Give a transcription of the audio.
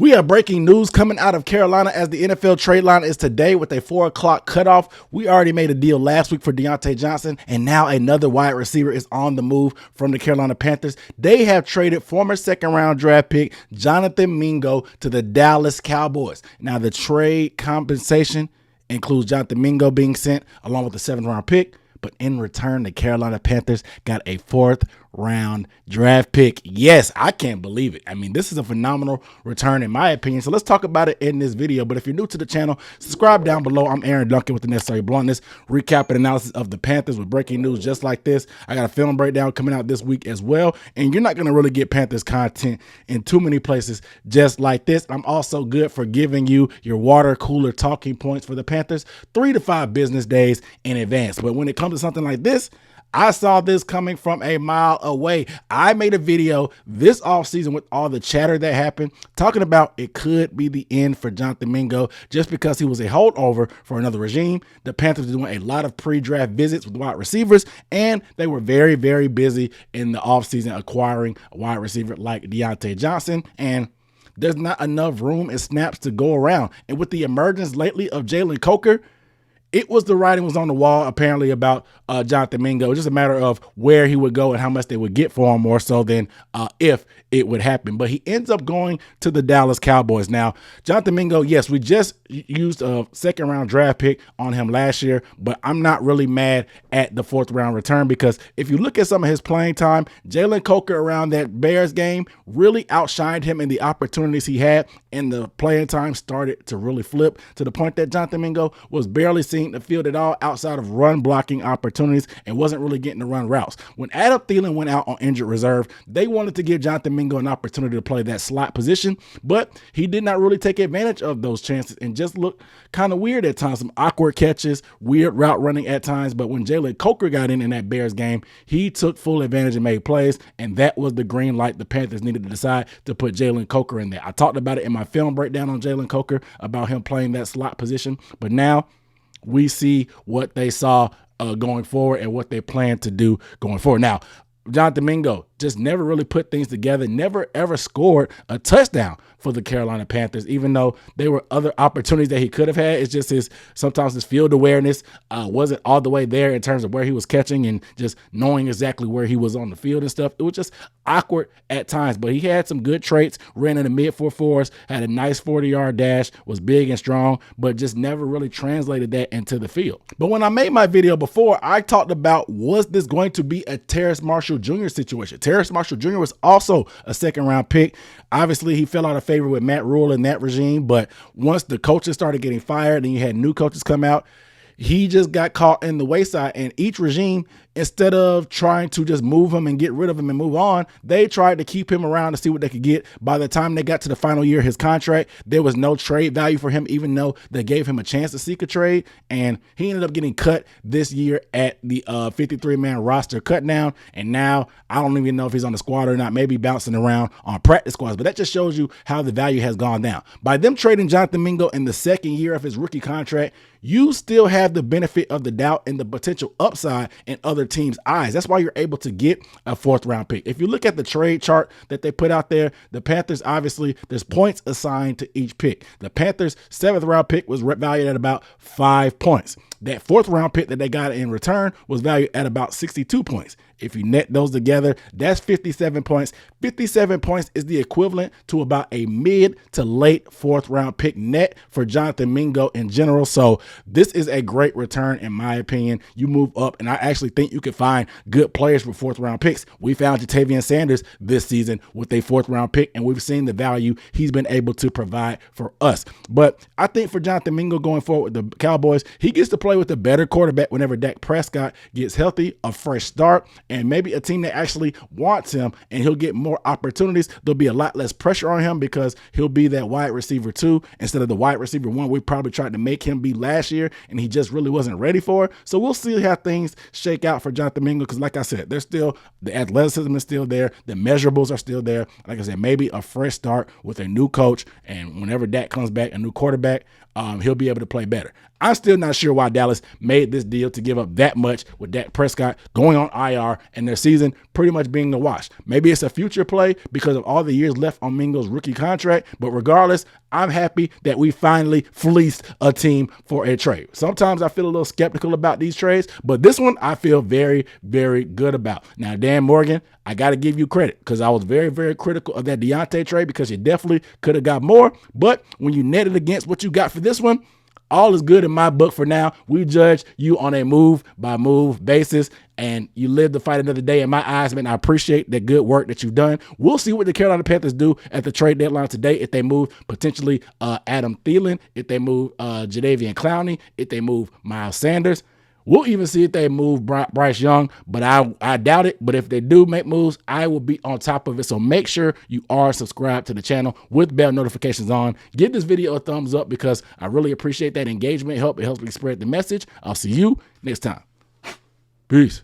We have breaking news coming out of Carolina as the NFL trade line is today with a 4 o'clock cutoff. We already made a deal last week for Diontae Johnson, and now another wide receiver is on the move from the Carolina Panthers. They have traded former second-round draft pick Jonathan Mingo to the Dallas Cowboys. Now, the trade compensation includes Jonathan Mingo being sent along with the 7th-round pick, but in return, the Carolina Panthers got a 4th-round draft pick. Yes, I can't believe it. I mean, this is a phenomenal return in my opinion. So let's talk about it in this video. But if you're new to the channel, subscribe down below. I'm Aaron Duncan with the Necessary Bluntness, recap and analysis of the Panthers with breaking news just like this. I got a film breakdown coming out this week as well. And you're not going to really get Panthers content in too many places just like this. I'm also good for giving you your water cooler talking points for the Panthers 3 to 5 business days in advance. But when it comes to something like this, I saw this coming from a mile away. I made a video this offseason with all the chatter that happened, talking about it could be the end for Jonathan Mingo just because he was a holdover for another regime. The Panthers were doing a lot of pre-draft visits with wide receivers, and they were very, very busy in the offseason acquiring a wide receiver like Diontae Johnson, and there's not enough room and snaps to go around. And with the emergence lately of Jalen Coker, it was the writing was on the wall, apparently, about Jonathan Mingo. It was just a matter of where he would go and how much they would get for him more so than if it would happen. But he ends up going to the Dallas Cowboys. Now, Jonathan Mingo, yes, we just used a 2nd-round draft pick on him last year, but I'm not really mad at the 4th-round return because if you look at some of his playing time, Jalen Coker around that Bears game really outshined him in the opportunities he had, and the playing time started to really flip to the point that Jonathan Mingo was barely seeing the field at all outside of run blocking opportunities and wasn't really getting to run routes. When Adam Thielen went out on injured reserve, they wanted to give Jonathan Mingo an opportunity to play that slot position, but he did not really take advantage of those chances and just looked kind of weird at times, some awkward catches, weird route running at times. But when Jalen Coker got in that Bears game, he took full advantage and made plays, and that was the green light the Panthers needed to decide to put Jalen Coker in there. I talked about it in my film breakdown on Jalen Coker about him playing that slot position, but now we see what they saw going forward and what they plan to do going forward. Now, Jonathan Mingo just never really put things together, never ever scored a touchdown for the Carolina Panthers, even though there were other opportunities that he could have had. It's just sometimes his field awareness wasn't all the way there in terms of where he was catching and just knowing exactly where he was on the field and stuff. It was just awkward at times, but he had some good traits, ran in the mid 4.4s, had a nice 40-yard dash, was big and strong, but just never really translated that into the field. But when I made my video before, I talked about, was this going to be a Terrace Marshall Jr. situation? Terrace Marshall Jr. was also a 2nd-round pick. Obviously, he fell out of favor with Matt Rule in that regime, but once the coaches started getting fired and you had new coaches come out, he just got caught in the wayside. And each regime, instead of trying to just move him and get rid of him and move on, they tried to keep him around to see what they could get. By the time they got to the final year of his contract, there was no trade value for him, even though they gave him a chance to seek a trade. And he ended up getting cut this year at the 53-man roster cut down. And now I don't even know if he's on the squad or not, maybe bouncing around on practice squads. But that just shows you how the value has gone down. By them trading Jonathan Mingo in the 2nd year of his rookie contract, you still have the benefit of the doubt and the potential upside in other teams' eyes. That's why you're able to get a 4th-round pick. If you look at the trade chart that they put out there, the Panthers, obviously, there's points assigned to each pick. The Panthers' 7th-round pick was valued at about 5 points. That 4th-round pick that they got in return was valued at about 62 points. If you net those together, that's 57 points. 57 points is the equivalent to about a mid to late 4th-round pick net for Jonathan Mingo in general. So this is a great return, in my opinion. You move up, and I actually think you could find good players for 4th-round picks. We found Jatavian Sanders this season with a 4th-round pick, and we've seen the value he's been able to provide for us. But I think for Jonathan Mingo going forward with the Cowboys, he gets to play with a better quarterback whenever Dak Prescott gets healthy, a fresh start, and maybe a team that actually wants him, and he'll get more opportunities. There'll be a lot less pressure on him because he'll be that wide receiver 2 instead of the wide receiver 1 we probably tried to make him be last year, and he just really wasn't ready for it. So we'll see how things shake out for Jonathan Mingo because, like I said, there's still the athleticism is still there. The measurables are still there. Like I said, maybe a fresh start with a new coach, and whenever Dak comes back, a new quarterback, he'll be able to play better. I'm still not sure why Dallas made this deal to give up that much with Dak Prescott going on IR and their season pretty much being the wash. Maybe it's a future play because of all the years left on Mingo's rookie contract, but regardless, I'm happy that we finally fleeced a team for a trade. Sometimes I feel a little skeptical about these trades, but this one I feel very, very good about. Now, Dan Morgan, I got to give you credit because I was very, very critical of that Deontay trade because you definitely could have got more, but when you net it against what you got for this one, all is good in my book for now. We judge you on a move-by-move basis, and you live to fight another day. In my eyes, man, I appreciate the good work that you've done. We'll see what the Carolina Panthers do at the trade deadline today if they move potentially Adam Thielen, if they move Jadeveon Clowney, if they move Miles Sanders. We'll even see if they move Bryce Young, but I doubt it. But if they do make moves, I will be on top of it. So make sure you are subscribed to the channel with bell notifications on. Give this video a thumbs up because I really appreciate that engagement. It helps me spread the message. I'll see you next time. Peace.